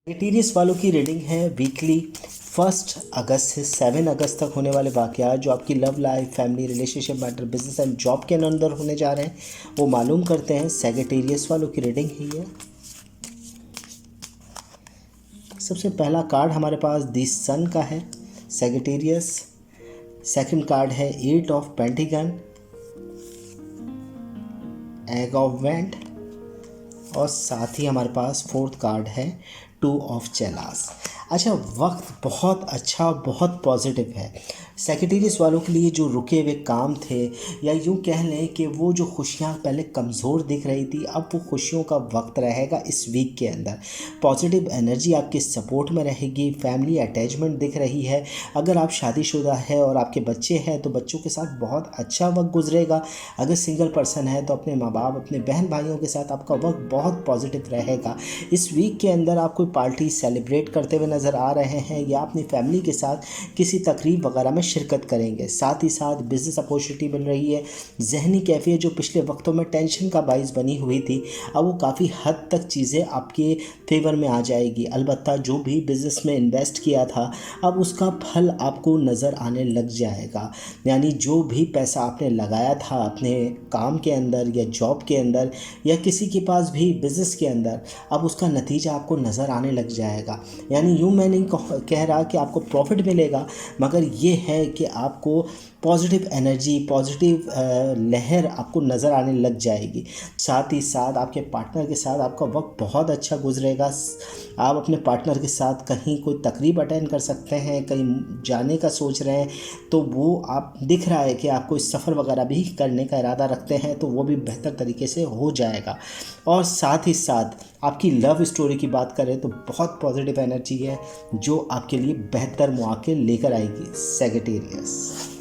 Sagittarius वालों की reading है वीकली 1 अगस्त से 7 अगस्त तक होने वाले वाक़यात जो आपकी love life, family, relationship matter, business and job के अंदर होने जा रहे हैं वो मालूम करते हैं। सेजिटेरियस वालों की रीडिंग है ये। सबसे पहला कार्ड हमारे पास दी सन का है, सेजिटेरियस। सेकंड कार्ड है 8 ऑफ पेंटिकन, एग ऑफ वेंट, और साथ ही हमारे पास फोर्थ कार्ड है 2 ऑफ चेलास। अच्छा, वक्त बहुत अच्छा और बहुत पॉजिटिव है सेजिटेरियस वालों के लिए। जो रुके हुए काम थे, या यूँ कह लें कि वो जो खुशियाँ पहले कमज़ोर दिख रही थी, अब वो खुशियों का वक्त रहेगा इस वीक के अंदर। पॉजिटिव एनर्जी आपके सपोर्ट में रहेगी, फैमिली अटैचमेंट दिख रही है। अगर आप शादीशुदा है और आपके बच्चे हैं तो बच्चों के साथ बहुत अच्छा वक्त गुजरेगा। अगर सिंगल पर्सन है तो अपने माँ बाप, अपने बहन भाइयों के साथ आपका वक्त बहुत पॉजिटिव रहेगा। इस वीक के अंदर आप कोई पार्टी सेलिब्रेट करते हुए नज़र आ रहे हैं या अपनी फैमिली के साथ किसी तकरीब वगैरह में शिरकत करेंगे। साथ ही साथ बिज़नेस अपॉर्चुनिटी मिल रही है। जहनी कैफियत जो पिछले वक्तों में टेंशन का बाइस बनी हुई थी, अब वो काफ़ी हद तक चीज़ें आपके फेवर में आ जाएगी। अलबत्ता जो भी बिज़नेस में इन्वेस्ट किया था, अब उसका फल आपको नज़र आने लग जाएगा। यानी जो भी पैसा आपने लगाया था अपने काम के अंदर या जॉब के अंदर या किसी के पास भी बिज़नेस के अंदर, अब उसका नतीजा आपको नज़र आने लग जाएगा। यानी यूँ मैं नहीं कह रहा कि आपको प्रॉफिट मिलेगा, मगर ये है कि आपको पॉजिटिव एनर्जी, पॉजिटिव लहर आपको नज़र आने लग जाएगी। साथ ही साथ आपके पार्टनर के साथ आपका वक्त बहुत अच्छा गुजरेगा। आप अपने पार्टनर के साथ कहीं कोई तकरीब अटेंड कर सकते हैं, कहीं जाने का सोच रहे हैं तो वो आप दिख रहा है कि आप कोई सफ़र वगैरह भी करने का इरादा रखते हैं तो वो भी बेहतर तरीके से हो जाएगा। और साथ ही साथ आपकी लव स्टोरी की बात करें तो बहुत पॉजिटिव एनर्जी है जो आपके लिए बेहतर मौके लेकर आएगी सेजिटेरियस।